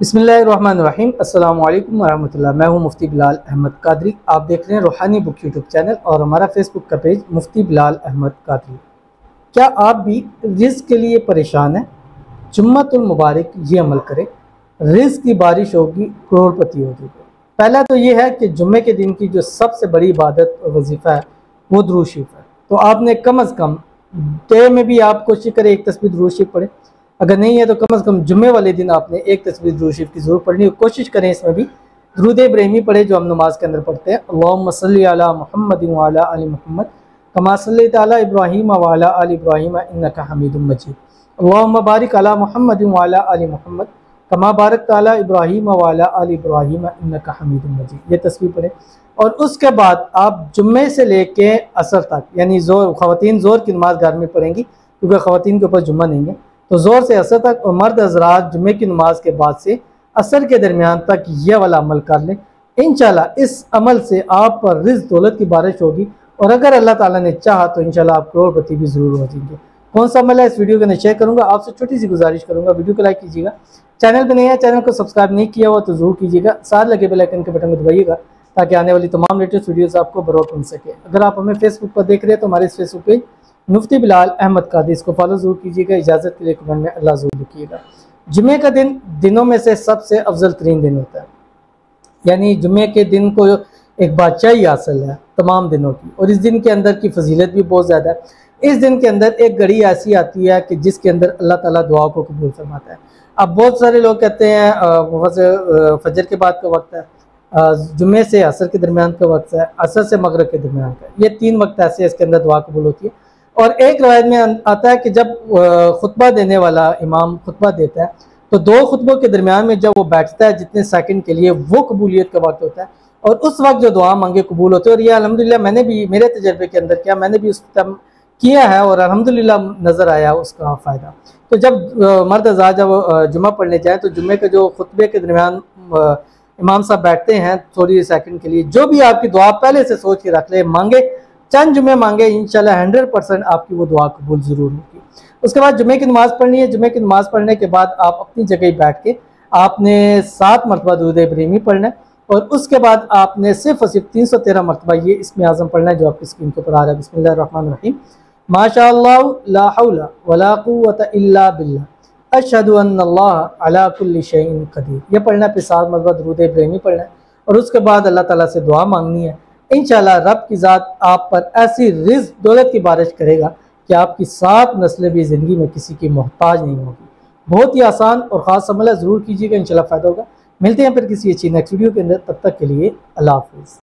बिस्मिल्लाहिर्रहमानिर्रहीम। अस्सलाम वालेकुम वरहमतुल्लाह। मैं हूं मुफ्ती बिलाल अहमद कादरी। आप देख रहे हैं रूहानी बुक यूट्यूब चैनल और हमारा फेसबुक का पेज मुफ्ती बिलाल अहमद कादरी। क्या आप भी रिज़्क़ के लिए परेशान हैं? जुम्मतुल मुबारक ये अमल करें, रिज़्क़ की बारिश होगी, करोड़पति हो जाएगा। पहला तो ये है कि जुम्मे के दिन की जो सबसे बड़ी इबादत और वजीफ़ा है वो दुरूद शरीफ है। तो आपने कम अज़ कम डे में भी आप कोशिश करें एक तस्बीह दुरूद शरीफ पढ़ें। अगर नहीं है तो कम से कम जुम्मे वाले दिन आपने एक तस्बीह दुरूद शरीफ की ज़रूर पढ़नी है। कोशिश करें इसमें भी दुरूद इब्राहिमी पढ़े जो हम नमाज के अंदर पढ़ते हैं। अल्लाहुम्मा सल्ली अला मुहम्मद व अला आलि मुहम्मद कमा सल्लैता अला इब्राहीम व अला आलि इब्राहीम इन्नका हमीदुम मजीद। अल्लाहुम्मा बारिक अला मुहम्मद व अला आलि मुहम्मद कमा बारकता अला इब्राहीम व अला आलि इब्राहीम इन्नका हमीदुम मजीद। ये तस्बीह पढ़ें और उसके बाद आप जुम्मे से लेके असर तक यानी ज़ोर ख़वातीन ज़ोर की नमाज घर में पढ़ेंगी क्योंकि ख़वातीन के ऊपर जुम्मा नहीं है। तो ज़ोर से असर तक और मर्द हज़रात जुम्मे की नमाज के बाद से असर के दरमियान तक ये वाला अमल कर लें। इंशाल्लाह इस अमल से आप पर रिज़्क़ दौलत की बारिश होगी और अगर अल्लाह ताला ने चाहा तो इंशाल्लाह आप करोड़पति भी ज़रूर हो जाएंगे। कौन सा अमल है इस वीडियो के अंदर शेयर करूँगा। आपसे छोटी सी गुजारिश करूँगा, वीडियो को लाइक कीजिएगा, चैनल पर नहीं है चैनल को सब्सक्राइब नहीं किया हुआ तो ज़रूर कीजिएगा, साथ लगे बेल आइकन के बटन को दबाइएगा ताकि आने वाली तमाम लेटेस्ट वीडियोज़ आपको बर वक्त मिल सके। अगर आप हमें फेसबुक पर देख रहे हैं तो हमारे इस फेसबुक पेज मुफ्ती बिलाल अहमद कादरी इसको फॉलो ज़रूर कीजिएगा। इजाज़त के लिए कमेंट में अल्लाह ज़रूर लिखिएगा। जुम्मे का दिन दिनों में से सबसे अफजल तरीन दिन होता है, यानी जुम्मे के दिन को एक बादशाही हासिल है तमाम दिनों की और इस दिन के अंदर की फजीलत भी बहुत ज़्यादा है। इस दिन के अंदर एक घड़ी ऐसी आती है कि जिसके अंदर अल्लाह ताला दुआ को कबूल फरमाता है। अब बहुत सारे लोग कहते हैं फजर के बाद का वक्त है, जुम्मे से असर के दरमियान का वक्त है, असर से मगरिब के दरमियान का, ये 3 वक्त ऐसे हैं इसके अंदर दुआ कबूल होती है। और एक रवायत में आता है कि जब खुतबा देने वाला इमाम खुतबा देता है तो 2 खुतबों के दरमियान में जब वो बैठता है जितने सेकंड के लिए वो कबूलियत का वक्त होता है और उस वक्त जो दुआ मांगे कबूल होते हैं। और यह अल्हम्दुलिल्लाह मैंने भी मेरे तजर्बे के अंदर किया, मैंने भी उस टाइम किया है और अल्हम्दुलिल्लाह नज़र आया उसका फ़ायदा। तो जब मर्द हज़रात जब जुम्मा पढ़ने जाएँ तो जुम्मे के जो खुतबे के दरमियान इमाम साहब बैठते हैं थोड़ी सेकंड के लिए, जो भी आपकी दुआ पहले से सोच के रख ले, मांगे चंद जुम्मे मांगे, इंशाल्लाह 100% आपकी वो दुआ कबूल ज़रूर होगी। उसके बाद जुम्मे की नमाज़ पढ़नी है। जुम्मे की नमाज़ पढ़ने के बाद आप अपनी जगह बैठ के आपने 7 मरतबा दुरूद इब्राहिमी पढ़ना है और उसके बाद आपने सिर्फ और सिर्फ 313 मरतबा ये इस्म आज़म पढ़ना है जो आपकी स्क्रीन के ऊपर आ रहा है। बिस्मिल्लाहिर्रहमानिर्रहीम। माशाअल्लाह ला हौला वला कुव्वता इल्ला बिल्लाह अशहदु अन्नल्लाह अला कुल्ली शैइन कदीर। ये पढ़ना है, फिर 7 मरतबा दुरूद इब्राहिमी पढ़ना है और उसके बाद अल्लाह ताला से दुआ मांगनी है। इंशाल्लाह रब की ज़ात आप पर ऐसी रिज़्क़ दौलत की बारिश करेगा कि आपकी 7 नस्लें भी ज़िंदगी में किसी की मोहताज नहीं होगी। बहुत ही आसान और ख़ास अमल है, ज़रूर कीजिएगा, इंशाल्लाह फ़ायदा होगा। मिलते हैं फिर किसी अच्छी नेक्स्ट वीडियो के अंदर, तब तक के लिए अल्लाह हाफ़िज़।